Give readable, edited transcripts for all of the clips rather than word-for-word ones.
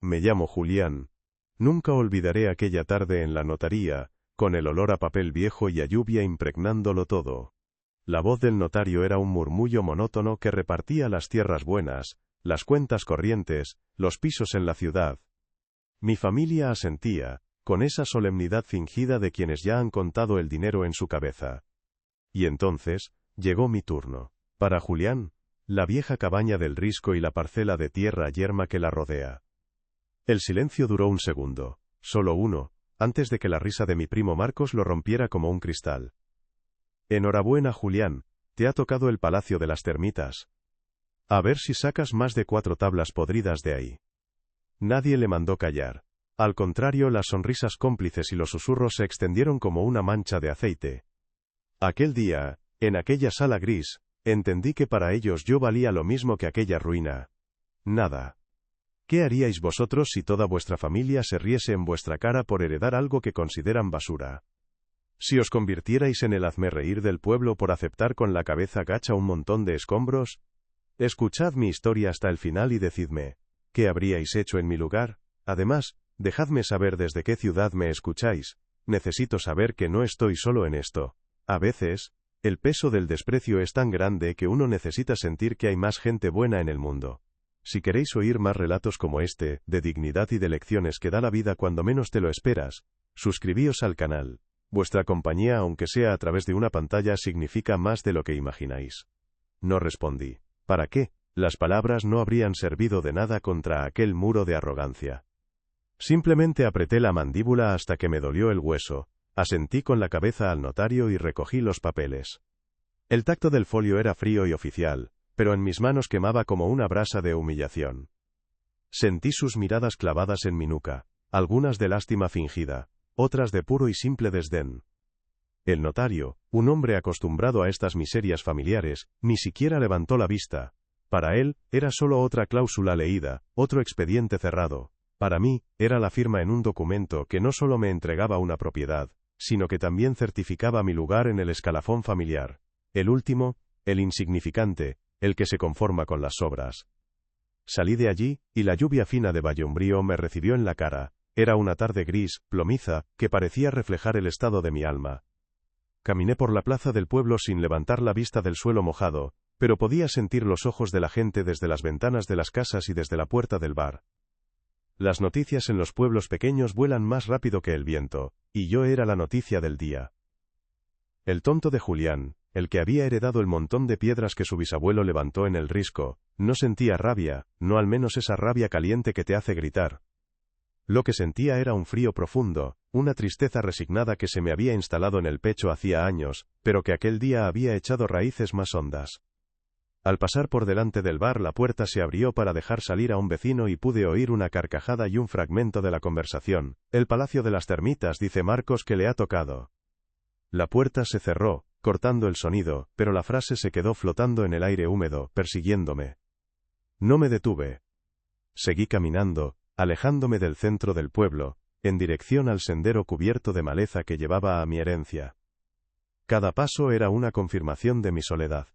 me llamo Julián. Nunca olvidaré aquella tarde en la notaría, con el olor a papel viejo y a lluvia impregnándolo todo. La voz del notario era un murmullo monótono que repartía las tierras buenas, las cuentas corrientes, los pisos en la ciudad. Mi familia asentía, con esa solemnidad fingida de quienes ya han contado el dinero en su cabeza. Y entonces, llegó mi turno. Para Julián, la vieja cabaña del risco y la parcela de tierra yerma que la rodea. El silencio duró un segundo, solo uno, antes de que la risa de mi primo Marcos lo rompiera como un cristal. Enhorabuena, Julián, te ha tocado el Palacio de las Termitas. A ver si sacas más de 4 tablas podridas de ahí. Nadie le mandó callar. Al contrario, las sonrisas cómplices y los susurros se extendieron como una mancha de aceite. Aquel día, en aquella sala gris, entendí que para ellos yo valía lo mismo que aquella ruina. Nada. ¿Qué haríais vosotros si toda vuestra familia se riese en vuestra cara por heredar algo que consideran basura? Si os convirtierais en el hazmerreír del pueblo por aceptar con la cabeza gacha un montón de escombros. Escuchad mi historia hasta el final y decidme, ¿qué habríais hecho en mi lugar? Además, dejadme saber desde qué ciudad me escucháis. Necesito saber que no estoy solo en esto. A veces, el peso del desprecio es tan grande que uno necesita sentir que hay más gente buena en el mundo. Si queréis oír más relatos como este, de dignidad y de lecciones que da la vida cuando menos te lo esperas, suscribíos al canal. Vuestra compañía, aunque sea a través de una pantalla, significa más de lo que imagináis. No respondí. ¿Para qué? Las palabras no habrían servido de nada contra aquel muro de arrogancia. Simplemente apreté la mandíbula hasta que me dolió el hueso, asentí con la cabeza al notario y recogí los papeles. El tacto del folio era frío y oficial, pero en mis manos quemaba como una brasa de humillación. Sentí sus miradas clavadas en mi nuca, algunas de lástima fingida, otras de puro y simple desdén. El notario, un hombre acostumbrado a estas miserias familiares, ni siquiera levantó la vista. Para él, era solo otra cláusula leída, otro expediente cerrado. Para mí, era la firma en un documento que no solo me entregaba una propiedad, sino que también certificaba mi lugar en el escalafón familiar. El último, el insignificante, el que se conforma con las sobras. Salí de allí, y la lluvia fina de Vallumbrío me recibió en la cara. Era una tarde gris, plomiza, que parecía reflejar el estado de mi alma. Caminé por la plaza del pueblo sin levantar la vista del suelo mojado, pero podía sentir los ojos de la gente desde las ventanas de las casas y desde la puerta del bar. Las noticias en los pueblos pequeños vuelan más rápido que el viento, y yo era la noticia del día. El tonto de Julián, el que había heredado el montón de piedras que su bisabuelo levantó en el risco, no sentía rabia, no al menos esa rabia caliente que te hace gritar. Lo que sentía era un frío profundo, una tristeza resignada que se me había instalado en el pecho hacía años, pero que aquel día había echado raíces más hondas. Al pasar por delante del bar, la puerta se abrió para dejar salir a un vecino y pude oír una carcajada y un fragmento de la conversación. El Palacio de las Termitas, dice Marcos, que le ha tocado. La puerta se cerró, cortando el sonido, pero la frase se quedó flotando en el aire húmedo, persiguiéndome. No me detuve. Seguí caminando, alejándome del centro del pueblo, en dirección al sendero cubierto de maleza que llevaba a mi herencia. Cada paso era una confirmación de mi soledad.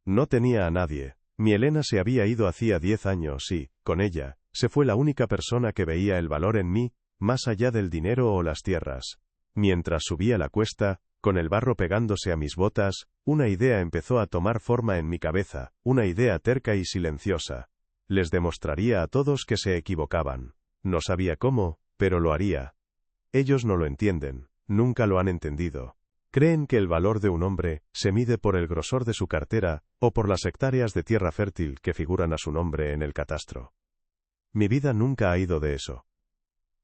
No tenía a nadie. Mi Elena se había ido hacía 10 años y, con ella, se fue la única persona que veía el valor en mí, más allá del dinero o las tierras. Mientras subía la cuesta, con el barro pegándose a mis botas, una idea empezó a tomar forma en mi cabeza, una idea terca y silenciosa. Les demostraría a todos que se equivocaban. No sabía cómo, pero lo haría. Ellos no lo entienden, nunca lo han entendido. Creen que el valor de un hombre se mide por el grosor de su cartera, o por las hectáreas de tierra fértil que figuran a su nombre en el catastro. Mi vida nunca ha ido de eso.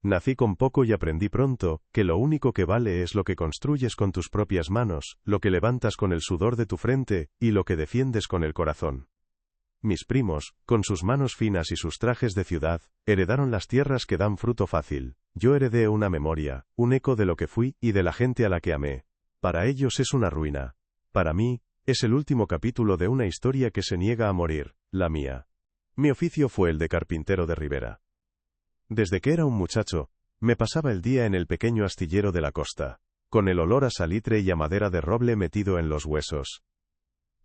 Nací con poco y aprendí pronto que lo único que vale es lo que construyes con tus propias manos, lo que levantas con el sudor de tu frente, y lo que defiendes con el corazón. Mis primos, con sus manos finas y sus trajes de ciudad, heredaron las tierras que dan fruto fácil. Yo heredé una memoria, un eco de lo que fui y de la gente a la que amé. Para ellos es una ruina. Para mí, es el último capítulo de una historia que se niega a morir, la mía. Mi oficio fue el de carpintero de ribera. Desde que era un muchacho, me pasaba el día en el pequeño astillero de la costa, con el olor a salitre y a madera de roble metido en los huesos.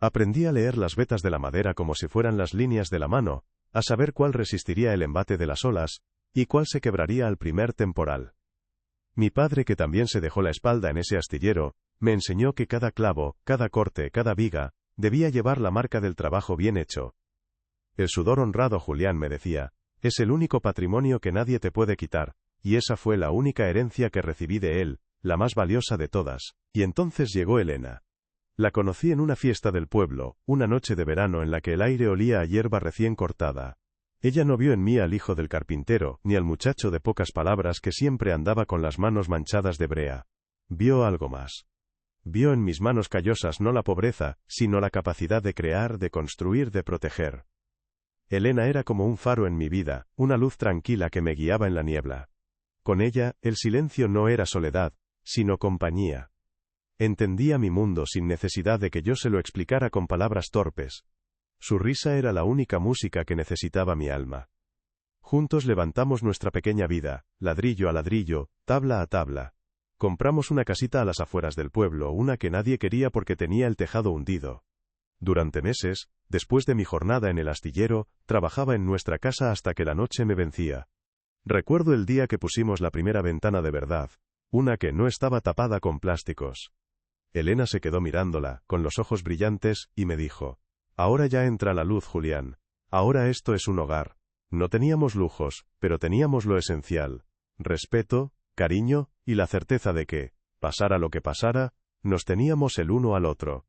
Aprendí a leer las vetas de la madera como si fueran las líneas de la mano, a saber cuál resistiría el embate de las olas, y cuál se quebraría al primer temporal. Mi padre, que también se dejó la espalda en ese astillero, me enseñó que cada clavo, cada corte, cada viga, debía llevar la marca del trabajo bien hecho. El sudor honrado, Julián, me decía, es el único patrimonio que nadie te puede quitar, y esa fue la única herencia que recibí de él, la más valiosa de todas. Y entonces llegó Elena. La conocí en una fiesta del pueblo, una noche de verano en la que el aire olía a hierba recién cortada. Ella no vio en mí al hijo del carpintero, ni al muchacho de pocas palabras que siempre andaba con las manos manchadas de brea. Vio algo más. Vio en mis manos callosas no la pobreza, sino la capacidad de crear, de construir, de proteger. Elena era como un faro en mi vida, una luz tranquila que me guiaba en la niebla. Con ella, el silencio no era soledad, sino compañía. Entendía mi mundo sin necesidad de que yo se lo explicara con palabras torpes. Su risa era la única música que necesitaba mi alma. Juntos levantamos nuestra pequeña vida, ladrillo a ladrillo, tabla a tabla. Compramos una casita a las afueras del pueblo, una que nadie quería porque tenía el tejado hundido. Durante meses, después de mi jornada en el astillero, trabajaba en nuestra casa hasta que la noche me vencía. Recuerdo el día que pusimos la primera ventana de verdad, una que no estaba tapada con plásticos. Elena se quedó mirándola, con los ojos brillantes, y me dijo, ahora ya entra la luz, Julián. Ahora esto es un hogar. No teníamos lujos, pero teníamos lo esencial. Respeto, cariño, y la certeza de que, pasara lo que pasara, nos teníamos el uno al otro.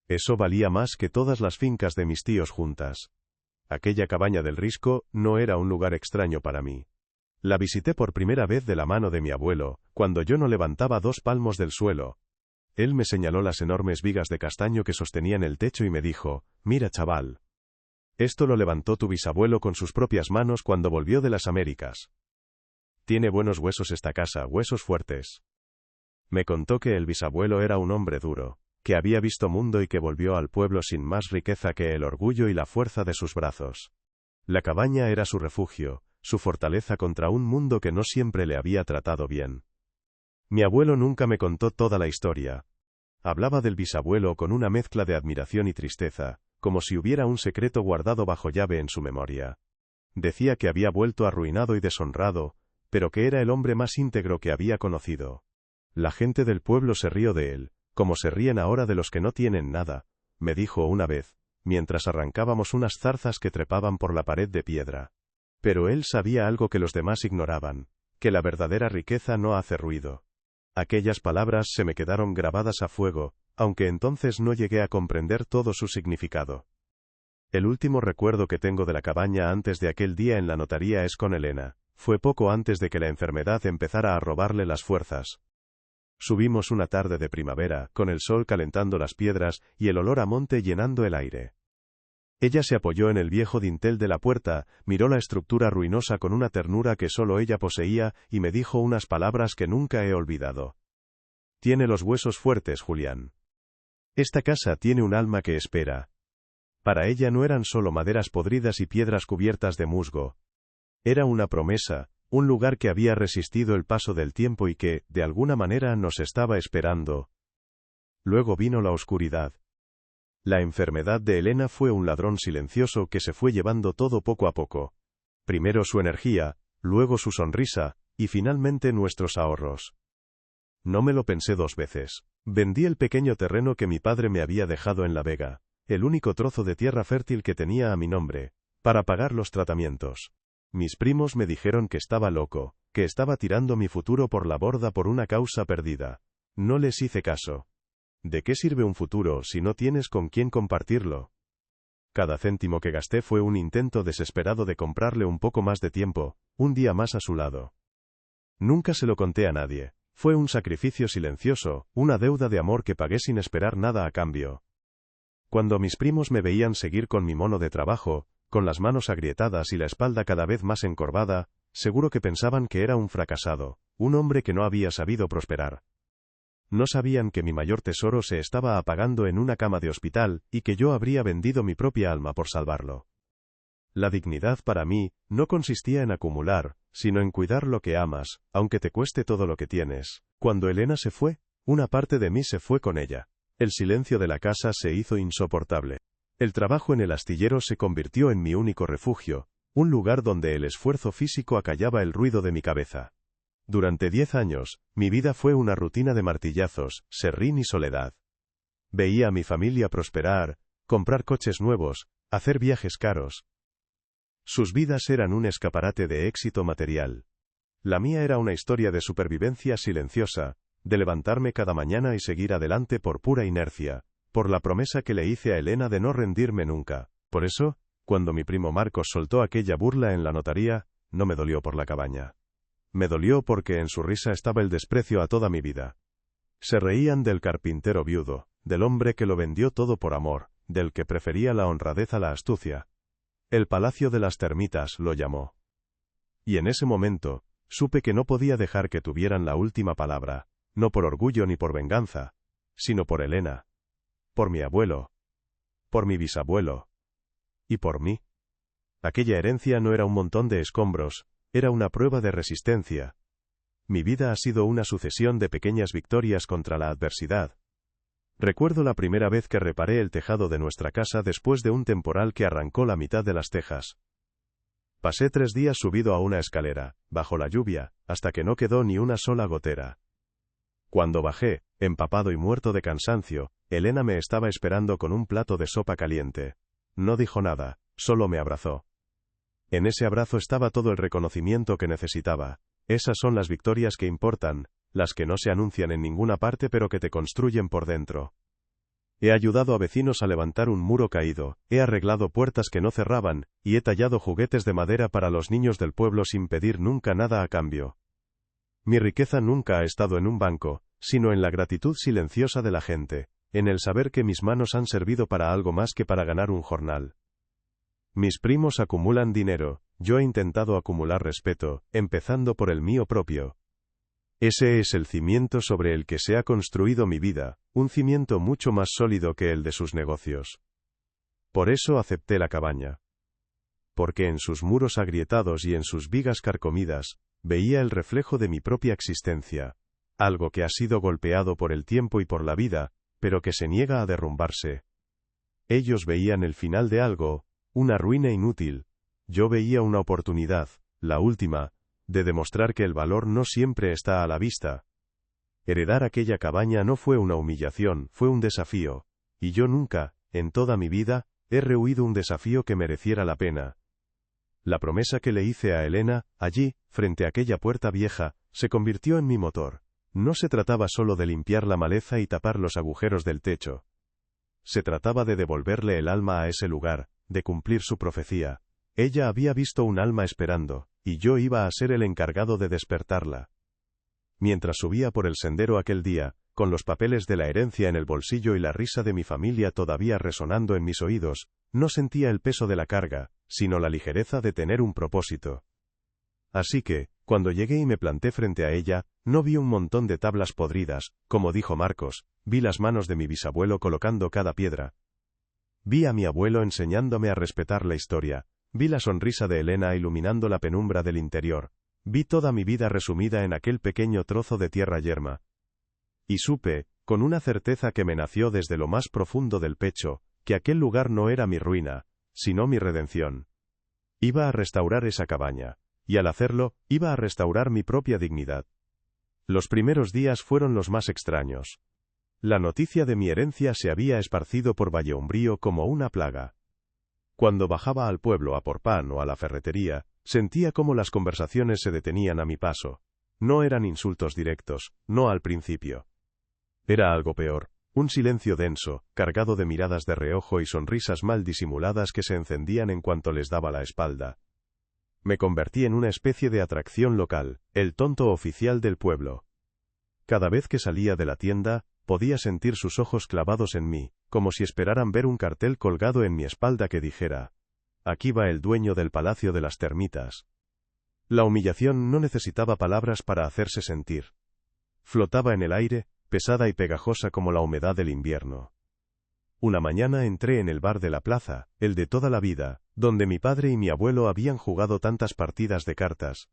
Eso valía más que todas las fincas de mis tíos juntas. Aquella cabaña del Risco no era un lugar extraño para mí. La visité por primera vez de la mano de mi abuelo, cuando yo no levantaba 2 palmos del suelo. Él me señaló las enormes vigas de castaño que sostenían el techo y me dijo, mira, chaval. Esto lo levantó tu bisabuelo con sus propias manos cuando volvió de las Américas. Tiene buenos huesos esta casa, huesos fuertes. Me contó que el bisabuelo era un hombre duro, que había visto mundo y que volvió al pueblo sin más riqueza que el orgullo y la fuerza de sus brazos. La cabaña era su refugio, su fortaleza contra un mundo que no siempre le había tratado bien. Mi abuelo nunca me contó toda la historia. Hablaba del bisabuelo con una mezcla de admiración y tristeza, como si hubiera un secreto guardado bajo llave en su memoria. Decía que había vuelto arruinado y deshonrado, pero que era el hombre más íntegro que había conocido. La gente del pueblo se rió de él, como se ríen ahora de los que no tienen nada, me dijo una vez, mientras arrancábamos unas zarzas que trepaban por la pared de piedra. Pero él sabía algo que los demás ignoraban, que la verdadera riqueza no hace ruido. Aquellas palabras se me quedaron grabadas a fuego, aunque entonces no llegué a comprender todo su significado. El último recuerdo que tengo de la cabaña antes de aquel día en la notaría es con Elena. Fue poco antes de que la enfermedad empezara a robarle las fuerzas. Subimos una tarde de primavera, con el sol calentando las piedras y el olor a monte llenando el aire. Ella se apoyó en el viejo dintel de la puerta, miró la estructura ruinosa con una ternura que solo ella poseía y me dijo unas palabras que nunca he olvidado. Tiene los huesos fuertes, Julián. Esta casa tiene un alma que espera. Para ella no eran solo maderas podridas y piedras cubiertas de musgo. Era una promesa, un lugar que había resistido el paso del tiempo y que, de alguna manera, nos estaba esperando. Luego vino la oscuridad. La enfermedad de Elena fue un ladrón silencioso que se fue llevando todo poco a poco. Primero su energía, luego su sonrisa, y finalmente nuestros ahorros. No me lo pensé 2 veces. Vendí el pequeño terreno que mi padre me había dejado en La Vega, el único trozo de tierra fértil que tenía a mi nombre, para pagar los tratamientos. Mis primos me dijeron que estaba loco, que estaba tirando mi futuro por la borda por una causa perdida. No les hice caso. ¿De qué sirve un futuro si no tienes con quién compartirlo? Cada céntimo que gasté fue un intento desesperado de comprarle un poco más de tiempo, un día más a su lado. Nunca se lo conté a nadie. Fue un sacrificio silencioso, una deuda de amor que pagué sin esperar nada a cambio. Cuando mis primos me veían seguir con mi mono de trabajo, con las manos agrietadas y la espalda cada vez más encorvada, seguro que pensaban que era un fracasado, un hombre que no había sabido prosperar. No sabían que mi mayor tesoro se estaba apagando en una cama de hospital y que yo habría vendido mi propia alma por salvarlo. La dignidad para mí no consistía en acumular, sino en cuidar lo que amas, aunque te cueste todo lo que tienes. Cuando Elena se fue, una parte de mí se fue con ella. El silencio de la casa se hizo insoportable. El trabajo en el astillero se convirtió en mi único refugio, Un lugar donde el esfuerzo físico acallaba el ruido de mi cabeza. Durante 10 años, mi vida fue una rutina de martillazos, serrín y soledad. Veía a mi familia prosperar, comprar coches nuevos, hacer viajes caros. Sus vidas eran un escaparate de éxito material. La mía era una historia de supervivencia silenciosa, de levantarme cada mañana y seguir adelante por pura inercia, por la promesa que le hice a Elena de no rendirme nunca. Por eso, cuando mi primo Marcos soltó aquella burla en la notaría, no me dolió por la cabaña. Me dolió porque en su risa estaba el desprecio a toda mi vida. Se reían del carpintero viudo, del hombre que lo vendió todo por amor, del que prefería la honradez a la astucia. El Palacio de las Termitas lo llamó. Y en ese momento, supe que no podía dejar que tuvieran la última palabra, no por orgullo ni por venganza, sino por Elena. Por mi abuelo. Por mi bisabuelo. Y por mí. Aquella herencia no era un montón de escombros, era una prueba de resistencia. Mi vida ha sido una sucesión de pequeñas victorias contra la adversidad. Recuerdo la primera vez que reparé el tejado de nuestra casa después de un temporal que arrancó la mitad de las tejas. Pasé 3 días subido a una escalera, bajo la lluvia, hasta que no quedó ni una sola gotera. Cuando bajé, empapado y muerto de cansancio, Elena me estaba esperando con un plato de sopa caliente. No dijo nada, solo me abrazó. En ese abrazo estaba todo el reconocimiento que necesitaba. Esas son las victorias que importan, las que no se anuncian en ninguna parte pero que te construyen por dentro. He ayudado a vecinos a levantar un muro caído, he arreglado puertas que no cerraban, y he tallado juguetes de madera para los niños del pueblo sin pedir nunca nada a cambio. Mi riqueza nunca ha estado en un banco, sino en la gratitud silenciosa de la gente, en el saber que mis manos han servido para algo más que para ganar un jornal. Mis primos acumulan dinero, yo he intentado acumular respeto, empezando por el mío propio. Ese es el cimiento sobre el que se ha construido mi vida, un cimiento mucho más sólido que el de sus negocios. Por eso acepté la cabaña. Porque en sus muros agrietados y en sus vigas carcomidas, veía el reflejo de mi propia existencia, algo que ha sido golpeado por el tiempo y por la vida, pero que se niega a derrumbarse. Ellos veían el final de algo, una ruina inútil. Yo veía una oportunidad, la última, de demostrar que el valor no siempre está a la vista. Heredar aquella cabaña no fue una humillación, fue un desafío, y yo nunca, en toda mi vida, he rehuido un desafío que mereciera la pena. La promesa que le hice a Elena, allí, frente a aquella puerta vieja, se convirtió en mi motor. No se trataba solo de limpiar la maleza y tapar los agujeros del techo. Se trataba de devolverle el alma a ese lugar, de cumplir su profecía. Ella había visto un alma esperando, y yo iba a ser el encargado de despertarla. Mientras subía por el sendero aquel día, con los papeles de la herencia en el bolsillo y la risa de mi familia todavía resonando en mis oídos, no sentía el peso de la carga, sino la ligereza de tener un propósito. Así que, cuando llegué y me planté frente a ella, no vi un montón de tablas podridas, como dijo Marcos, vi las manos de mi bisabuelo colocando cada piedra. Vi a mi abuelo enseñándome a respetar la historia, vi la sonrisa de Elena iluminando la penumbra del interior, vi toda mi vida resumida en aquel pequeño trozo de tierra yerma. Y supe, con una certeza que me nació desde lo más profundo del pecho, que aquel lugar no era mi ruina, sino mi redención. Iba a restaurar esa cabaña. Y al hacerlo, iba a restaurar mi propia dignidad. Los primeros días fueron los más extraños. La noticia de mi herencia se había esparcido por Vallehumbrío como una plaga. Cuando bajaba al pueblo a por pan o a la ferretería, sentía cómo las conversaciones se detenían a mi paso. No eran insultos directos, no al principio. Era algo peor, un silencio denso, cargado de miradas de reojo y sonrisas mal disimuladas que se encendían en cuanto les daba la espalda. Me convertí en una especie de atracción local, el tonto oficial del pueblo. Cada vez que salía de la tienda, podía sentir sus ojos clavados en mí, como si esperaran ver un cartel colgado en mi espalda que dijera: «Aquí va el dueño del Palacio de las Termitas». La humillación no necesitaba palabras para hacerse sentir. Flotaba en el aire, pesada y pegajosa como la humedad del invierno. Una mañana entré en el bar de la plaza, el de toda la vida, donde mi padre y mi abuelo habían jugado tantas partidas de cartas.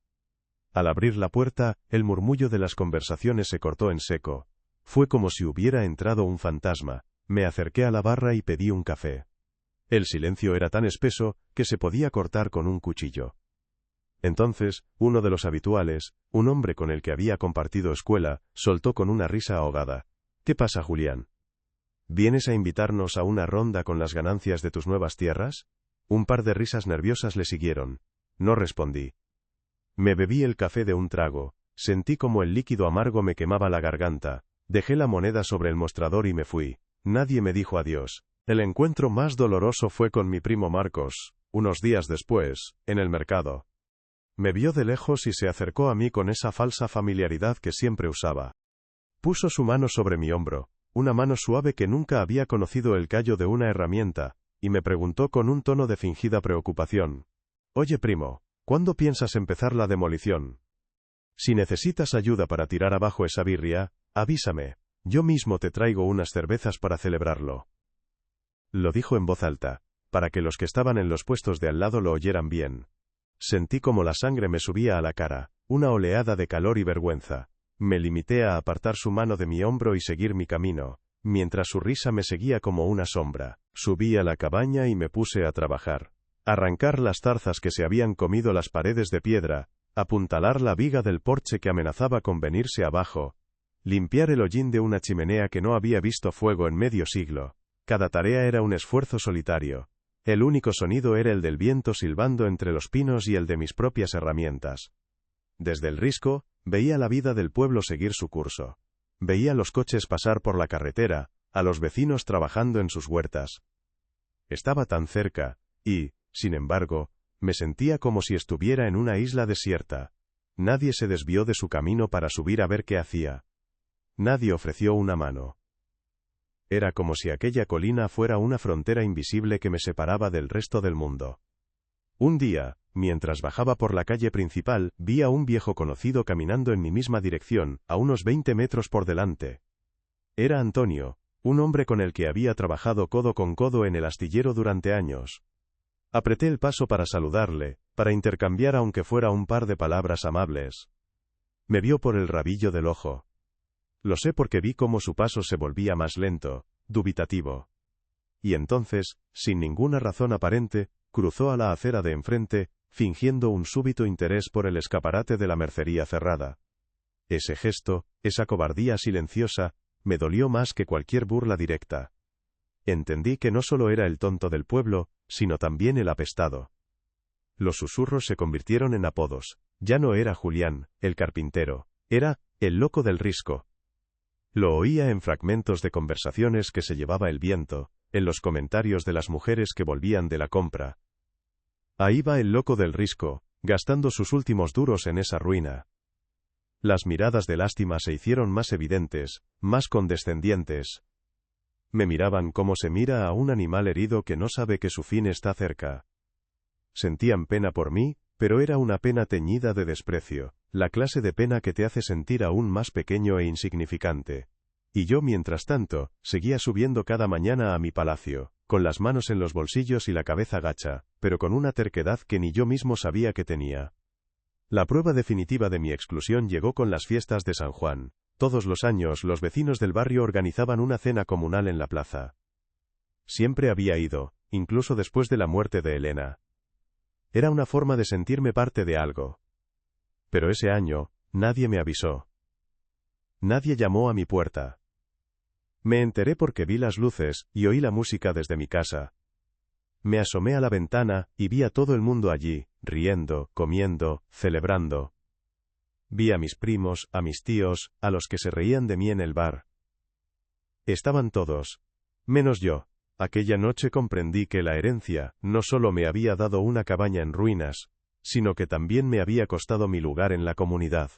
Al abrir la puerta, el murmullo de las conversaciones se cortó en seco. Fue como si hubiera entrado un fantasma. Me acerqué a la barra y pedí un café. El silencio era tan espeso que se podía cortar con un cuchillo. Entonces, uno de los habituales, un hombre con el que había compartido escuela, soltó con una risa ahogada: «¿Qué pasa, Julián? ¿Vienes a invitarnos a una ronda con las ganancias de tus nuevas tierras?» Un par de risas nerviosas le siguieron. No respondí. Me bebí el café de un trago, sentí como el líquido amargo me quemaba la garganta, dejé la moneda sobre el mostrador y me fui. Nadie me dijo adiós. El encuentro más doloroso fue con mi primo Marcos, unos días después, en el mercado. Me vio de lejos y se acercó a mí con esa falsa familiaridad que siempre usaba. Puso su mano sobre mi hombro, una mano suave que nunca había conocido el callo de una herramienta, y me preguntó con un tono de fingida preocupación: «Oye, primo, ¿cuándo piensas empezar la demolición? Si necesitas ayuda para tirar abajo esa birria, avísame, yo mismo te traigo unas cervezas para celebrarlo». Lo dijo en voz alta, para que los que estaban en los puestos de al lado lo oyeran bien. Sentí como la sangre me subía a la cara, una oleada de calor y vergüenza. Me limité a apartar su mano de mi hombro y seguir mi camino, mientras su risa me seguía como una sombra. Subí a la cabaña y me puse a trabajar. Arrancar las zarzas que se habían comido las paredes de piedra, apuntalar la viga del porche que amenazaba con venirse abajo, limpiar el hollín de una chimenea que no había visto fuego en medio siglo. Cada tarea era un esfuerzo solitario. El único sonido era el del viento silbando entre los pinos y el de mis propias herramientas. Desde el risco, veía la vida del pueblo seguir su curso. Veía los coches pasar por la carretera, a los vecinos trabajando en sus huertas. Estaba tan cerca, y, sin embargo, me sentía como si estuviera en una isla desierta. Nadie se desvió de su camino para subir a ver qué hacía. Nadie ofreció una mano. Era como si aquella colina fuera una frontera invisible que me separaba del resto del mundo. Un día, mientras bajaba por la calle principal, vi a un viejo conocido caminando en mi misma dirección, a unos 20 metros por delante. Era Antonio, un hombre con el que había trabajado codo con codo en el astillero durante años. Apreté el paso para saludarle, para intercambiar aunque fuera un par de palabras amables. Me vio por el rabillo del ojo. Lo sé porque vi cómo su paso se volvía más lento, dubitativo. Y entonces, sin ninguna razón aparente, cruzó a la acera de enfrente, fingiendo un súbito interés por el escaparate de la mercería cerrada. Ese gesto, esa cobardía silenciosa, me dolió más que cualquier burla directa. Entendí que no solo era el tonto del pueblo, sino también el apestado. Los susurros se convirtieron en apodos. Ya no era Julián, el carpintero, era el loco del risco. Lo oía en fragmentos de conversaciones que se llevaba el viento, en los comentarios de las mujeres que volvían de la compra. Ahí va el loco del risco, gastando sus últimos duros en esa ruina. Las miradas de lástima se hicieron más evidentes, más condescendientes. Me miraban como se mira a un animal herido que no sabe que su fin está cerca. Sentían pena por mí, pero era una pena teñida de desprecio, la clase de pena que te hace sentir aún más pequeño e insignificante. Y yo, mientras tanto, seguía subiendo cada mañana a mi palacio, con las manos en los bolsillos y la cabeza gacha, pero con una terquedad que ni yo mismo sabía que tenía. La prueba definitiva de mi exclusión llegó con las fiestas de San Juan. Todos los años los vecinos del barrio organizaban una cena comunal en la plaza. Siempre había ido, incluso después de la muerte de Elena. Era una forma de sentirme parte de algo. Pero ese año, nadie me avisó. Nadie llamó a mi puerta. Me enteré porque vi las luces y oí la música desde mi casa. Me asomé a la ventana y vi a todo el mundo allí, riendo, comiendo, celebrando. Vi a mis primos, a mis tíos, a los que se reían de mí en el bar. Estaban todos, menos yo. Aquella noche comprendí que la herencia no solo me había dado una cabaña en ruinas, sino que también me había costado mi lugar en la comunidad.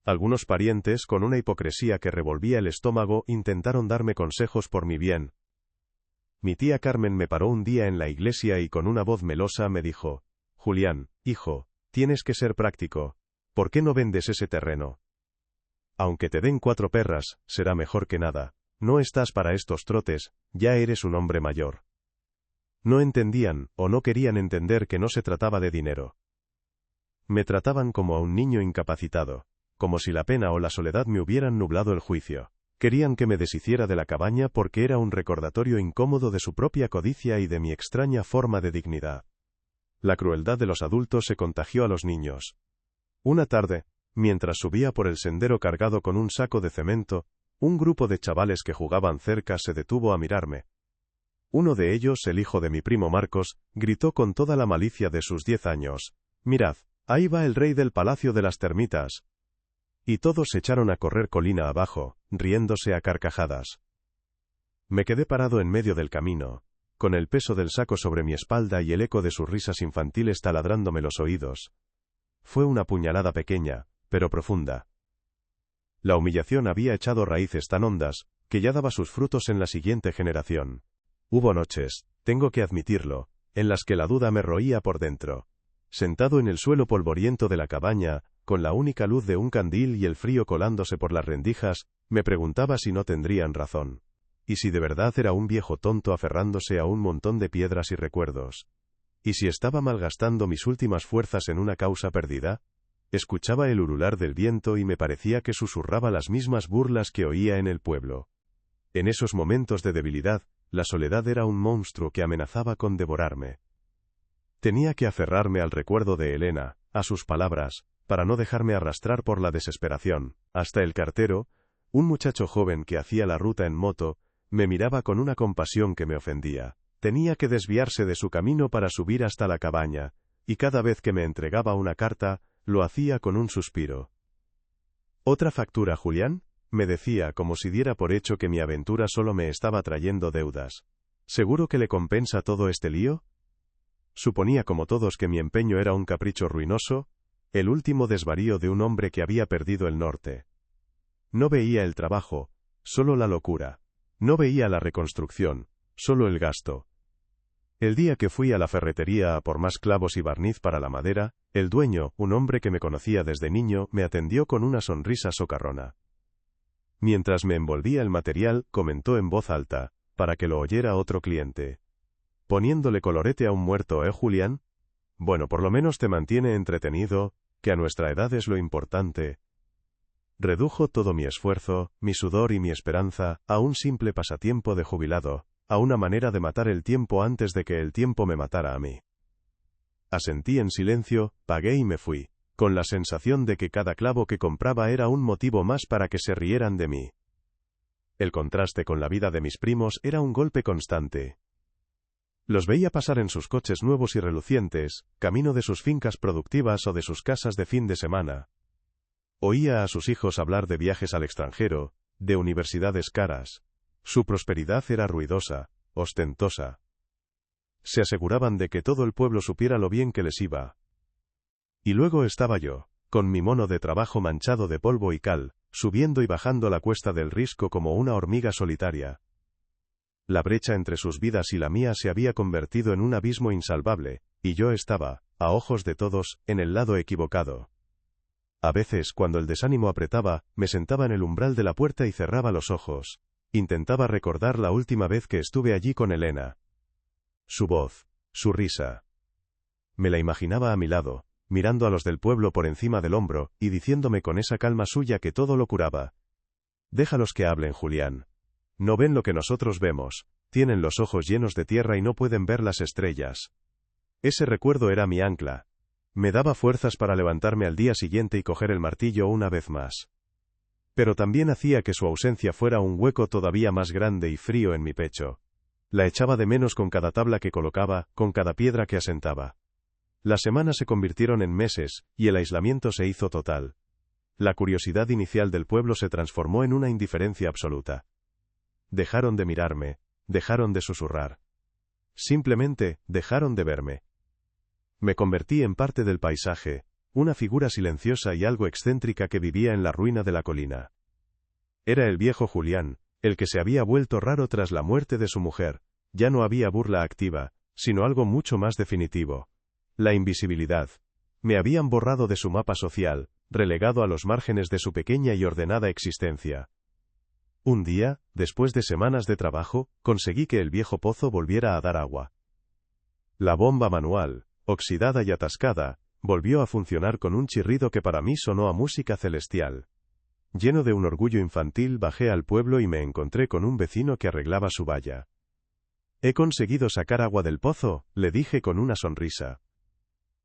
Algunos parientes, con una hipocresía que revolvía el estómago, intentaron darme consejos por mi bien. Mi tía Carmen me paró un día en la iglesia y con una voz melosa me dijo: «Julián, hijo, tienes que ser práctico. ¿Por qué no vendes ese terreno? Aunque te den 4 perras, será mejor que nada. No estás para estos trotes, ya eres un hombre mayor». No entendían, o no querían entender que no se trataba de dinero. Me trataban como a un niño incapacitado, como si la pena o la soledad me hubieran nublado el juicio. Querían que me deshiciera de la cabaña porque era un recordatorio incómodo de su propia codicia y de mi extraña forma de dignidad. La crueldad de los adultos se contagió a los niños. Una tarde, mientras subía por el sendero cargado con un saco de cemento, un grupo de chavales que jugaban cerca se detuvo a mirarme. Uno de ellos, el hijo de mi primo Marcos, gritó con toda la malicia de sus 10 años: «Mirad, ahí va el rey del Palacio de las Termitas». Y todos se echaron a correr colina abajo, riéndose a carcajadas. Me quedé parado en medio del camino, con el peso del saco sobre mi espalda y el eco de sus risas infantiles taladrándome los oídos. Fue una puñalada pequeña, pero profunda. La humillación había echado raíces tan hondas, que ya daba sus frutos en la siguiente generación. Hubo noches, tengo que admitirlo, en las que la duda me roía por dentro. Sentado en el suelo polvoriento de la cabaña, con la única luz de un candil y el frío colándose por las rendijas, me preguntaba si no tendrían razón. Y si de verdad era un viejo tonto aferrándose a un montón de piedras y recuerdos. Y si estaba malgastando mis últimas fuerzas en una causa perdida. Escuchaba el ulular del viento y me parecía que susurraba las mismas burlas que oía en el pueblo. En esos momentos de debilidad, la soledad era un monstruo que amenazaba con devorarme. Tenía que aferrarme al recuerdo de Elena, a sus palabras, para no dejarme arrastrar por la desesperación. Hasta el cartero, un muchacho joven que hacía la ruta en moto, me miraba con una compasión que me ofendía. Tenía que desviarse de su camino para subir hasta la cabaña, y cada vez que me entregaba una carta, lo hacía con un suspiro. «¿Otra factura, Julián?», me decía, como si diera por hecho que mi aventura solo me estaba trayendo deudas. «¿Seguro que le compensa todo este lío?». Suponía como todos que mi empeño era un capricho ruinoso, el último desvarío de un hombre que había perdido el norte. No veía el trabajo, solo la locura. No veía la reconstrucción, solo el gasto. El día que fui a la ferretería a por más clavos y barniz para la madera, el dueño, un hombre que me conocía desde niño, me atendió con una sonrisa socarrona. Mientras me envolvía el material, comentó en voz alta, para que lo oyera otro cliente: «Poniéndole colorete a un muerto, Julián? Bueno, por lo menos te mantiene entretenido, que a nuestra edad es lo importante». Redujo todo mi esfuerzo, mi sudor y mi esperanza, a un simple pasatiempo de jubilado, a una manera de matar el tiempo antes de que el tiempo me matara a mí. Asentí en silencio, pagué y me fui, con la sensación de que cada clavo que compraba era un motivo más para que se rieran de mí. El contraste con la vida de mis primos era un golpe constante. Los veía pasar en sus coches nuevos y relucientes, camino de sus fincas productivas o de sus casas de fin de semana. Oía a sus hijos hablar de viajes al extranjero, de universidades caras. Su prosperidad era ruidosa, ostentosa. Se aseguraban de que todo el pueblo supiera lo bien que les iba. Y luego estaba yo, con mi mono de trabajo manchado de polvo y cal, subiendo y bajando la cuesta del Risco como una hormiga solitaria. La brecha entre sus vidas y la mía se había convertido en un abismo insalvable, y yo estaba, a ojos de todos, en el lado equivocado. A veces, cuando el desánimo apretaba, me sentaba en el umbral de la puerta y cerraba los ojos. Intentaba recordar la última vez que estuve allí con Elena. Su voz, su risa. Me la imaginaba a mi lado, mirando a los del pueblo por encima del hombro, y diciéndome con esa calma suya que todo lo curaba: «Déjalos que hablen, Julián. No ven lo que nosotros vemos, tienen los ojos llenos de tierra y no pueden ver las estrellas». Ese recuerdo era mi ancla. Me daba fuerzas para levantarme al día siguiente y coger el martillo una vez más. Pero también hacía que su ausencia fuera un hueco todavía más grande y frío en mi pecho. La echaba de menos con cada tabla que colocaba, con cada piedra que asentaba. Las semanas se convirtieron en meses, y el aislamiento se hizo total. La curiosidad inicial del pueblo se transformó en una indiferencia absoluta. Dejaron de mirarme, dejaron de susurrar. Simplemente, dejaron de verme. Me convertí en parte del paisaje, una figura silenciosa y algo excéntrica que vivía en la ruina de la colina. Era el viejo Julián, el que se había vuelto raro tras la muerte de su mujer. Ya no había burla activa, sino algo mucho más definitivo. La invisibilidad. Me habían borrado de su mapa social, relegado a los márgenes de su pequeña y ordenada existencia. Un día, después de semanas de trabajo, conseguí que el viejo pozo volviera a dar agua. La bomba manual, oxidada y atascada, volvió a funcionar con un chirrido que para mí sonó a música celestial. Lleno de un orgullo infantil bajé al pueblo y me encontré con un vecino que arreglaba su valla. «He conseguido sacar agua del pozo», le dije con una sonrisa.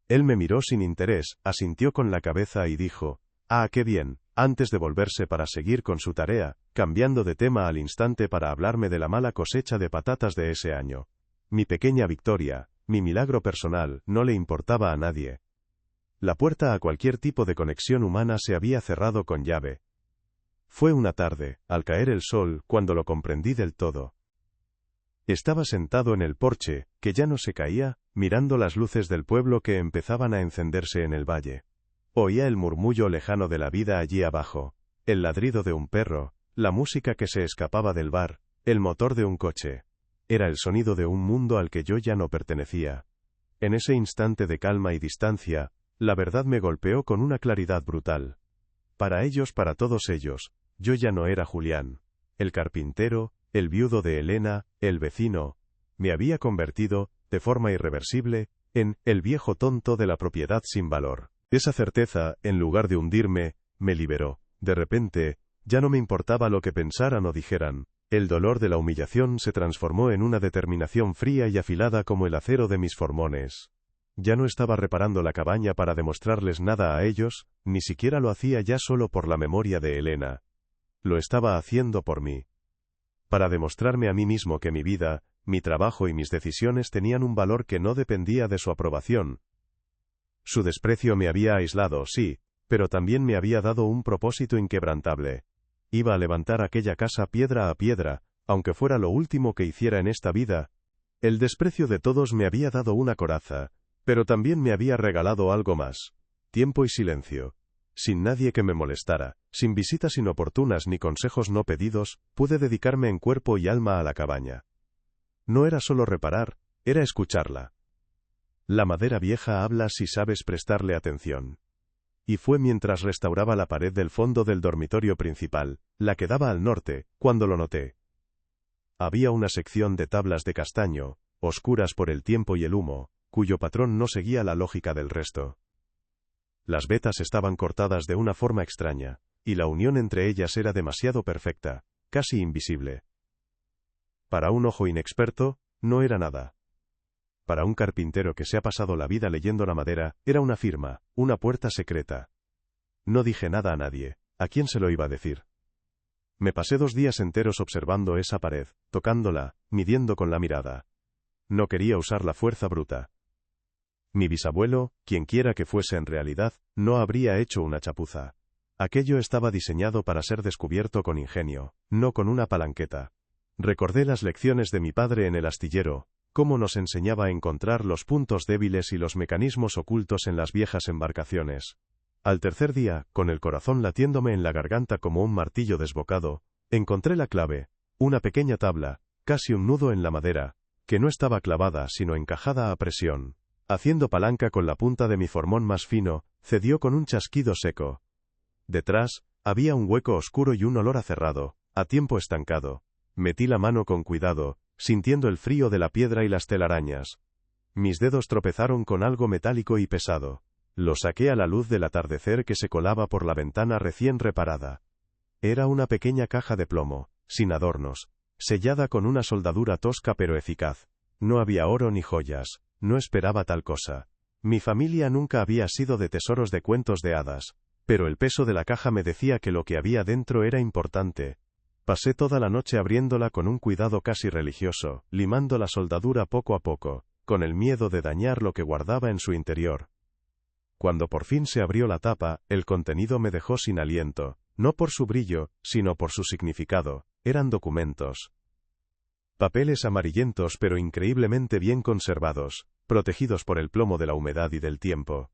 Él me miró sin interés, asintió con la cabeza y dijo, «Ah, qué bien», antes de volverse para seguir con su tarea, cambiando de tema al instante para hablarme de la mala cosecha de patatas de ese año. Mi pequeña victoria, mi milagro personal, no le importaba a nadie. La puerta a cualquier tipo de conexión humana se había cerrado con llave. Fue una tarde, al caer el sol, cuando lo comprendí del todo. Estaba sentado en el porche, que ya no se caía, mirando las luces del pueblo que empezaban a encenderse en el valle. Oía el murmullo lejano de la vida allí abajo, el ladrido de un perro, la música que se escapaba del bar, el motor de un coche. Era el sonido de un mundo al que yo ya no pertenecía. En ese instante de calma y distancia, la verdad me golpeó con una claridad brutal. Para ellos, para todos ellos, yo ya no era Julián. El carpintero, el viudo de Elena, el vecino. Me había convertido, de forma irreversible, en el viejo tonto de la propiedad sin valor. Esa certeza, en lugar de hundirme, me liberó. De repente, ya no me importaba lo que pensaran o dijeran. El dolor de la humillación se transformó en una determinación fría y afilada como el acero de mis formones. Ya no estaba reparando la cabaña para demostrarles nada a ellos, ni siquiera lo hacía ya solo por la memoria de Elena. Lo estaba haciendo por mí. Para demostrarme a mí mismo que mi vida, mi trabajo y mis decisiones tenían un valor que no dependía de su aprobación. Su desprecio me había aislado, sí, pero también me había dado un propósito inquebrantable. Iba a levantar aquella casa piedra a piedra, aunque fuera lo último que hiciera en esta vida. El desprecio de todos me había dado una coraza, pero también me había regalado algo más: tiempo y silencio. Sin nadie que me molestara, sin visitas inoportunas ni consejos no pedidos, pude dedicarme en cuerpo y alma a la cabaña. No era solo reparar, era escucharla. La madera vieja habla si sabes prestarle atención. Y fue mientras restauraba la pared del fondo del dormitorio principal, la que daba al norte, cuando lo noté. Había una sección de tablas de castaño, oscuras por el tiempo y el humo, cuyo patrón no seguía la lógica del resto. Las vetas estaban cortadas de una forma extraña, y la unión entre ellas era demasiado perfecta, casi invisible. Para un ojo inexperto, no era nada. Para un carpintero que se ha pasado la vida leyendo la madera, era una firma, una puerta secreta. No dije nada a nadie. ¿A quién se lo iba a decir? Me pasé 2 días enteros observando esa pared, tocándola, midiendo con la mirada. No quería usar la fuerza bruta. Mi bisabuelo, quienquiera que fuese en realidad, no habría hecho una chapuza. Aquello estaba diseñado para ser descubierto con ingenio, no con una palanqueta. Recordé las lecciones de mi padre en el astillero, cómo nos enseñaba a encontrar los puntos débiles y los mecanismos ocultos en las viejas embarcaciones. Al tercer día, con el corazón latiéndome en la garganta como un martillo desbocado, encontré la clave, una pequeña tabla, casi un nudo en la madera, que no estaba clavada sino encajada a presión. Haciendo palanca con la punta de mi formón más fino, cedió con un chasquido seco. Detrás, había un hueco oscuro y un olor a cerrado, a tiempo estancado. Metí la mano con cuidado, sintiendo el frío de la piedra y las telarañas. Mis dedos tropezaron con algo metálico y pesado. Lo saqué a la luz del atardecer que se colaba por la ventana recién reparada. Era una pequeña caja de plomo, sin adornos, sellada con una soldadura tosca pero eficaz. No había oro ni joyas, no esperaba tal cosa. Mi familia nunca había sido de tesoros de cuentos de hadas, pero el peso de la caja me decía que lo que había dentro era importante. Pasé toda la noche abriéndola con un cuidado casi religioso, limando la soldadura poco a poco, con el miedo de dañar lo que guardaba en su interior. Cuando por fin se abrió la tapa, el contenido me dejó sin aliento, no por su brillo, sino por su significado. Eran documentos. Papeles amarillentos pero increíblemente bien conservados, protegidos por el plomo de la humedad y del tiempo.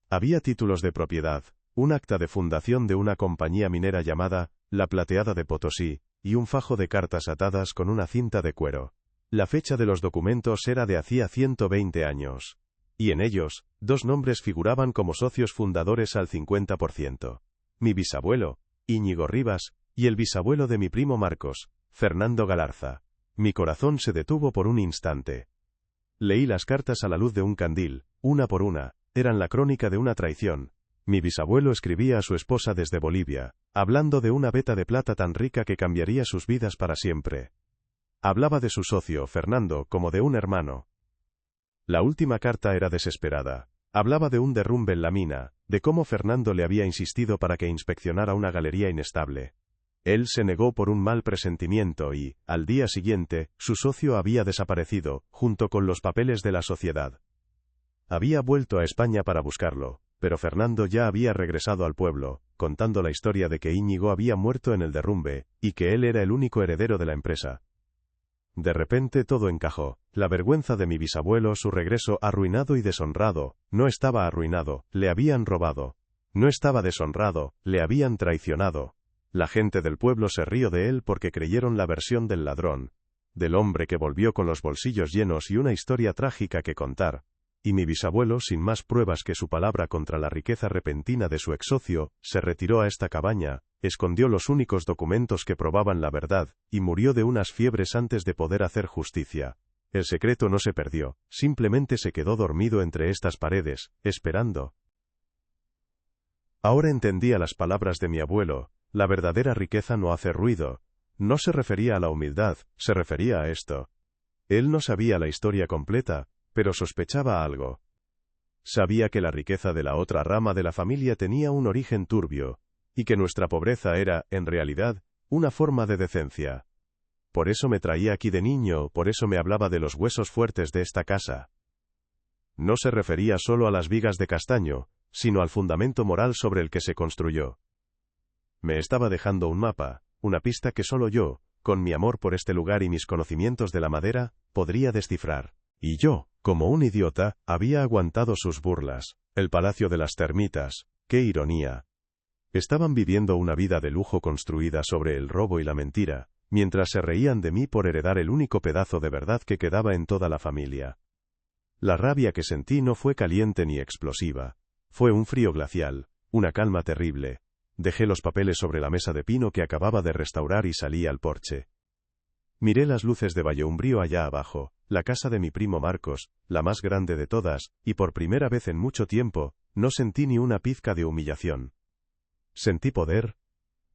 Había títulos de propiedad, un acta de fundación de una compañía minera llamada La Plateada de Potosí, y un fajo de cartas atadas con una cinta de cuero. La fecha de los documentos era de hacía 120 años. Y en ellos, 2 nombres figuraban como socios fundadores al 50%. Mi bisabuelo, Íñigo Rivas, y el bisabuelo de mi primo Marcos, Fernando Galarza. Mi corazón se detuvo por un instante. Leí las cartas a la luz de un candil, una por una, eran la crónica de una traición. Mi bisabuelo escribía a su esposa desde Bolivia, hablando de una veta de plata tan rica que cambiaría sus vidas para siempre. Hablaba de su socio, Fernando, como de un hermano. La última carta era desesperada. Hablaba de un derrumbe en la mina, de cómo Fernando le había insistido para que inspeccionara una galería inestable. Él se negó por un mal presentimiento y, al día siguiente, su socio había desaparecido, junto con los papeles de la sociedad. Había vuelto a España para buscarlo, pero Fernando ya había regresado al pueblo, contando la historia de que Íñigo había muerto en el derrumbe, y que él era el único heredero de la empresa. De repente todo encajó. La vergüenza de mi bisabuelo, su regreso arruinado y deshonrado. No estaba arruinado, le habían robado. No estaba deshonrado, le habían traicionado. La gente del pueblo se rió de él porque creyeron la versión del ladrón, del hombre que volvió con los bolsillos llenos y una historia trágica que contar. Y mi bisabuelo, sin más pruebas que su palabra contra la riqueza repentina de su ex-socio, se retiró a esta cabaña, escondió los únicos documentos que probaban la verdad, y murió de unas fiebres antes de poder hacer justicia. El secreto no se perdió, simplemente se quedó dormido entre estas paredes, esperando. Ahora entendía las palabras de mi abuelo: la verdadera riqueza no hace ruido. No se refería a la humildad, se refería a esto. Él no sabía la historia completa, pero sospechaba algo. Sabía que la riqueza de la otra rama de la familia tenía un origen turbio, y que nuestra pobreza era, en realidad, una forma de decencia. Por eso me traía aquí de niño, por eso me hablaba de los huesos fuertes de esta casa. No se refería solo a las vigas de castaño, sino al fundamento moral sobre el que se construyó. Me estaba dejando un mapa, una pista que solo yo, con mi amor por este lugar y mis conocimientos de la madera, podría descifrar. Y yo, como un idiota, había aguantado sus burlas. El Palacio de las Termitas, qué ironía. Estaban viviendo una vida de lujo construida sobre el robo y la mentira, mientras se reían de mí por heredar el único pedazo de verdad que quedaba en toda la familia. La rabia que sentí no fue caliente ni explosiva. Fue un frío glacial, una calma terrible. Dejé los papeles sobre la mesa de pino que acababa de restaurar y salí al porche. Miré las luces de Valleumbrío allá abajo, la casa de mi primo Marcos, la más grande de todas, y por primera vez en mucho tiempo, no sentí ni una pizca de humillación. Sentí poder.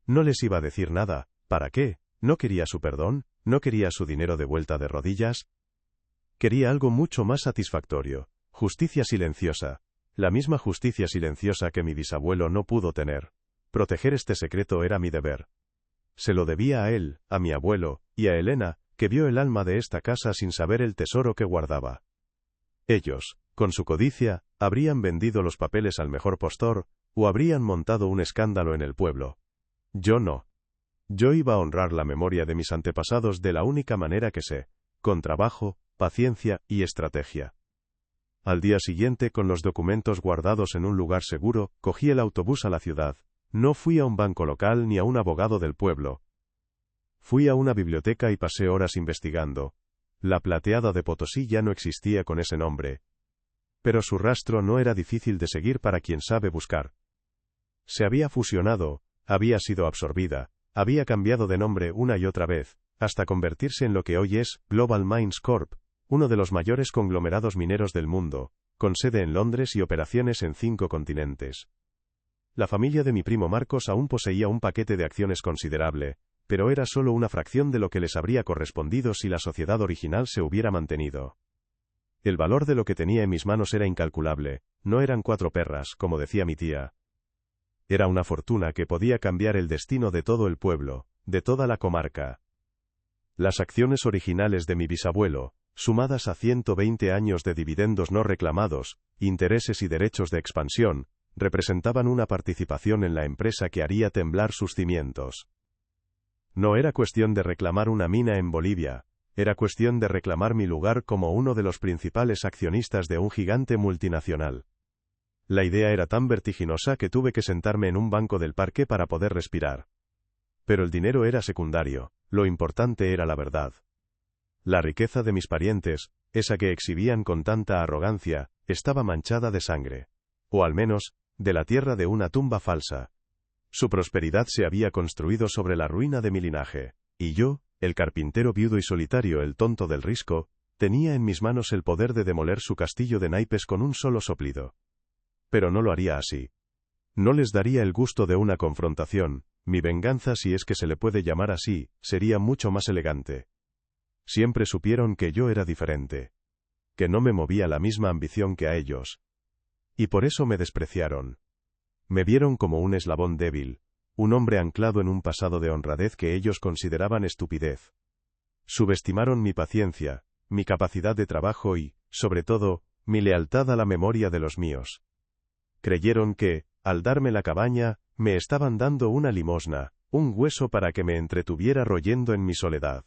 No les iba a decir nada. ¿Para qué? ¿No quería su perdón? ¿No quería su dinero de vuelta de rodillas? Quería algo mucho más satisfactorio. Justicia silenciosa. La misma justicia silenciosa que mi bisabuelo no pudo tener. Proteger este secreto era mi deber. Se lo debía a él, a mi abuelo, y a Elena, que vio el alma de esta casa sin saber el tesoro que guardaba. Ellos, con su codicia, habrían vendido los papeles al mejor postor, o habrían montado un escándalo en el pueblo. Yo no. Yo iba a honrar la memoria de mis antepasados de la única manera que sé, con trabajo, paciencia y estrategia. Al día siguiente, con los documentos guardados en un lugar seguro, cogí el autobús a la ciudad. No fui a un banco local ni a un abogado del pueblo. Fui a una biblioteca y pasé horas investigando. La Plateada de Potosí ya no existía con ese nombre. Pero su rastro no era difícil de seguir para quien sabe buscar. Se había fusionado, había sido absorbida, había cambiado de nombre una y otra vez, hasta convertirse en lo que hoy es Global Mines Corp., uno de los mayores conglomerados mineros del mundo, con sede en Londres y operaciones en 5 continentes. La familia de mi primo Marcos aún poseía un paquete de acciones considerable, pero era solo una fracción de lo que les habría correspondido si la sociedad original se hubiera mantenido. El valor de lo que tenía en mis manos era incalculable, no eran 4 perras, como decía mi tía. Era una fortuna que podía cambiar el destino de todo el pueblo, de toda la comarca. Las acciones originales de mi bisabuelo, sumadas a 120 años de dividendos no reclamados, intereses y derechos de expansión, representaban una participación en la empresa que haría temblar sus cimientos. No era cuestión de reclamar una mina en Bolivia, era cuestión de reclamar mi lugar como uno de los principales accionistas de un gigante multinacional. La idea era tan vertiginosa que tuve que sentarme en un banco del parque para poder respirar. Pero el dinero era secundario, lo importante era la verdad. La riqueza de mis parientes, esa que exhibían con tanta arrogancia, estaba manchada de sangre. O al menos, de la tierra de una tumba falsa. Su prosperidad se había construido sobre la ruina de mi linaje, y yo, el carpintero viudo y solitario, el tonto del risco, tenía en mis manos el poder de demoler su castillo de naipes con un solo soplido. Pero no lo haría así. No les daría el gusto de una confrontación, mi venganza, si es que se le puede llamar así, sería mucho más elegante. Siempre supieron que yo era diferente, que no me movía la misma ambición que a ellos. Y por eso me despreciaron. Me vieron como un eslabón débil, un hombre anclado en un pasado de honradez que ellos consideraban estupidez. Subestimaron mi paciencia, mi capacidad de trabajo y, sobre todo, mi lealtad a la memoria de los míos. Creyeron que, al darme la cabaña, me estaban dando una limosna, un hueso para que me entretuviera royendo en mi soledad.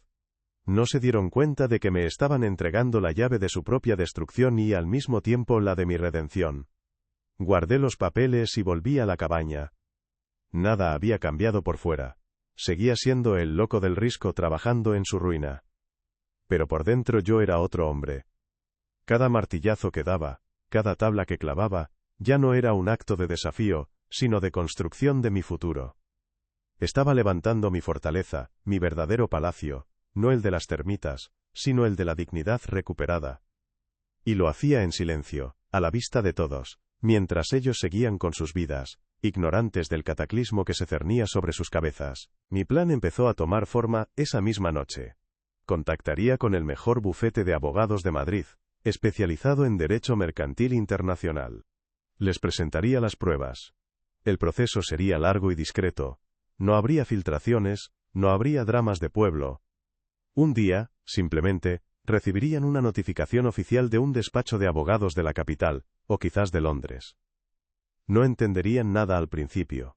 No se dieron cuenta de que me estaban entregando la llave de su propia destrucción y al mismo tiempo la de mi redención. Guardé los papeles y volví a la cabaña. Nada había cambiado por fuera. Seguía siendo el loco del Risco trabajando en su ruina. Pero por dentro yo era otro hombre. Cada martillazo que daba, cada tabla que clavaba, ya no era un acto de desafío, sino de construcción de mi futuro. Estaba levantando mi fortaleza, mi verdadero palacio, no el de las termitas, sino el de la dignidad recuperada. Y lo hacía en silencio, a la vista de todos, mientras ellos seguían con sus vidas, ignorantes del cataclismo que se cernía sobre sus cabezas. Mi plan empezó a tomar forma esa misma noche. Contactaría con el mejor bufete de abogados de Madrid, especializado en derecho mercantil internacional. Les presentaría las pruebas. El proceso sería largo y discreto. No habría filtraciones, no habría dramas de pueblo. Un día, simplemente, recibirían una notificación oficial de un despacho de abogados de la capital, o quizás de Londres. No entenderían nada al principio.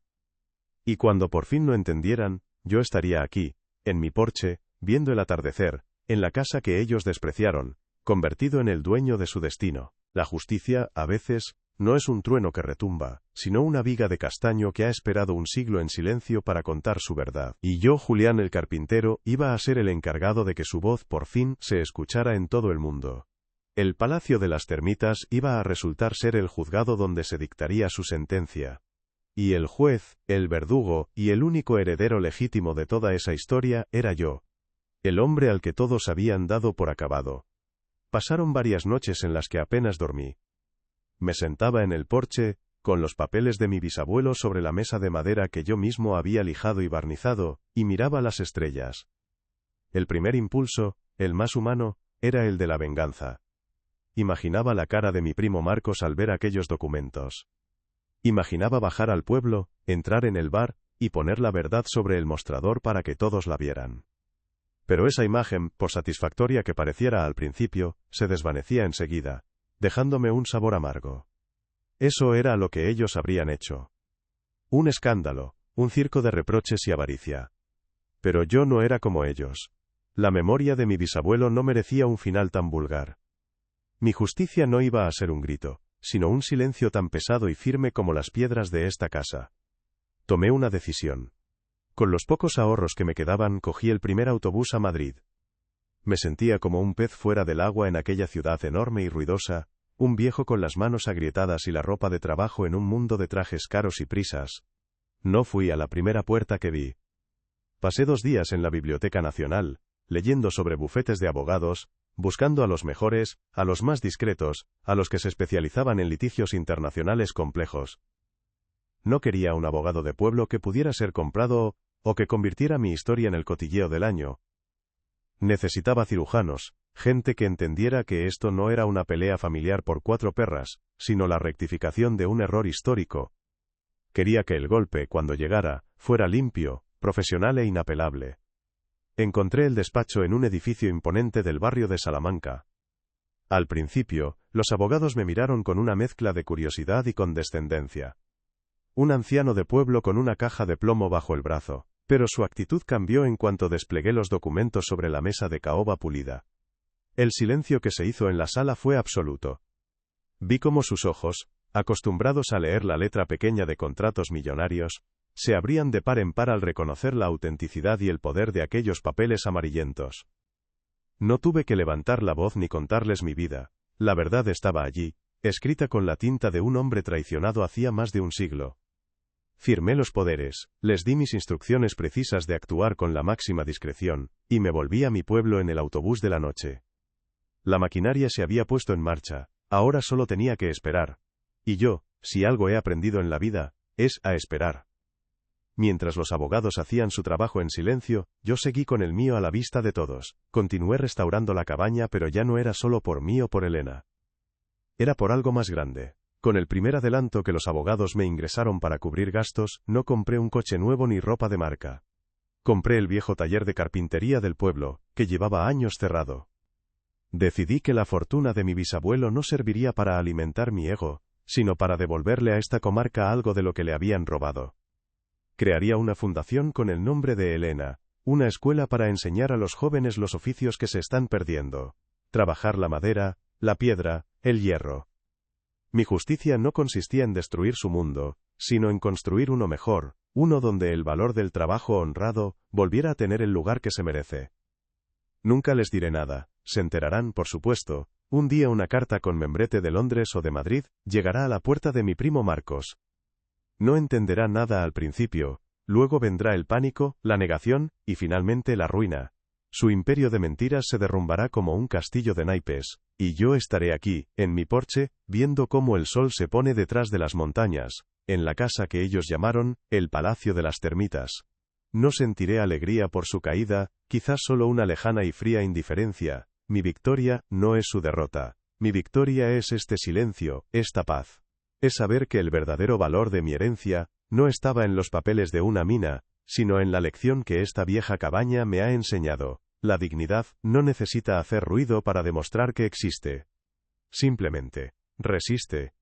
Y cuando por fin lo entendieran, yo estaría aquí, en mi porche, viendo el atardecer, en la casa que ellos despreciaron, convertido en el dueño de su destino. La justicia, a veces, no es un trueno que retumba, sino una viga de castaño que ha esperado un siglo en silencio para contar su verdad. Y yo, Julián el carpintero, iba a ser el encargado de que su voz por fin se escuchara en todo el mundo. El Palacio de las Termitas iba a resultar ser el juzgado donde se dictaría su sentencia. Y el juez, el verdugo, y el único heredero legítimo de toda esa historia era yo. El hombre al que todos habían dado por acabado. Pasaron varias noches en las que apenas dormí. Me sentaba en el porche, con los papeles de mi bisabuelo sobre la mesa de madera que yo mismo había lijado y barnizado, y miraba las estrellas. El primer impulso, el más humano, era el de la venganza. Imaginaba la cara de mi primo Marcos al ver aquellos documentos. Imaginaba bajar al pueblo, entrar en el bar, y poner la verdad sobre el mostrador para que todos la vieran. Pero esa imagen, por satisfactoria que pareciera al principio, se desvanecía enseguida, dejándome un sabor amargo. Eso era lo que ellos habrían hecho. Un escándalo, un circo de reproches y avaricia. Pero yo no era como ellos. La memoria de mi bisabuelo no merecía un final tan vulgar. Mi justicia no iba a ser un grito, sino un silencio tan pesado y firme como las piedras de esta casa. Tomé una decisión. Con los pocos ahorros que me quedaban, cogí el primer autobús a Madrid. Me sentía como un pez fuera del agua en aquella ciudad enorme y ruidosa, un viejo con las manos agrietadas y la ropa de trabajo en un mundo de trajes caros y prisas. No fui a la primera puerta que vi. Pasé 2 días en la Biblioteca Nacional, leyendo sobre bufetes de abogados, buscando a los mejores, a los más discretos, a los que se especializaban en litigios internacionales complejos. No quería un abogado de pueblo que pudiera ser comprado, o que convirtiera mi historia en el cotilleo del año. Necesitaba cirujanos, gente que entendiera que esto no era una pelea familiar por 4 perras, sino la rectificación de un error histórico. Quería que el golpe, cuando llegara, fuera limpio, profesional e inapelable. Encontré el despacho en un edificio imponente del barrio de Salamanca. Al principio, los abogados me miraron con una mezcla de curiosidad y condescendencia. Un anciano de pueblo con una caja de plomo bajo el brazo, pero su actitud cambió en cuanto desplegué los documentos sobre la mesa de caoba pulida. El silencio que se hizo en la sala fue absoluto. Vi cómo sus ojos, acostumbrados a leer la letra pequeña de contratos millonarios, se abrían de par en par al reconocer la autenticidad y el poder de aquellos papeles amarillentos. No tuve que levantar la voz ni contarles mi vida, la verdad estaba allí, escrita con la tinta de un hombre traicionado hacía más de un siglo. Firmé los poderes, les di mis instrucciones precisas de actuar con la máxima discreción, y me volví a mi pueblo en el autobús de la noche. La maquinaria se había puesto en marcha, ahora solo tenía que esperar. Y yo, si algo he aprendido en la vida, es a esperar. Mientras los abogados hacían su trabajo en silencio, yo seguí con el mío a la vista de todos. Continué restaurando la cabaña, pero ya no era solo por mí o por Elena. Era por algo más grande. Con el primer adelanto que los abogados me ingresaron para cubrir gastos, no compré un coche nuevo ni ropa de marca. Compré el viejo taller de carpintería del pueblo, que llevaba años cerrado. Decidí que la fortuna de mi bisabuelo no serviría para alimentar mi ego, sino para devolverle a esta comarca algo de lo que le habían robado. Crearía una fundación con el nombre de Elena, una escuela para enseñar a los jóvenes los oficios que se están perdiendo. Trabajar la madera, la piedra, el hierro. Mi justicia no consistía en destruir su mundo, sino en construir uno mejor, uno donde el valor del trabajo honrado volviera a tener el lugar que se merece. Nunca les diré nada, se enterarán, por supuesto. Un día una carta con membrete de Londres o de Madrid llegará a la puerta de mi primo Marcos. No entenderá nada al principio, luego vendrá el pánico, la negación, y finalmente la ruina. Su imperio de mentiras se derrumbará como un castillo de naipes, y yo estaré aquí, en mi porche, viendo cómo el sol se pone detrás de las montañas, en la casa que ellos llamaron, el Palacio de las Termitas. No sentiré alegría por su caída, quizás solo una lejana y fría indiferencia. Mi victoria no es su derrota. Mi victoria es este silencio, esta paz. Es saber que el verdadero valor de mi herencia no estaba en los papeles de una mina, sino en la lección que esta vieja cabaña me ha enseñado. La dignidad no necesita hacer ruido para demostrar que existe. Simplemente, resiste,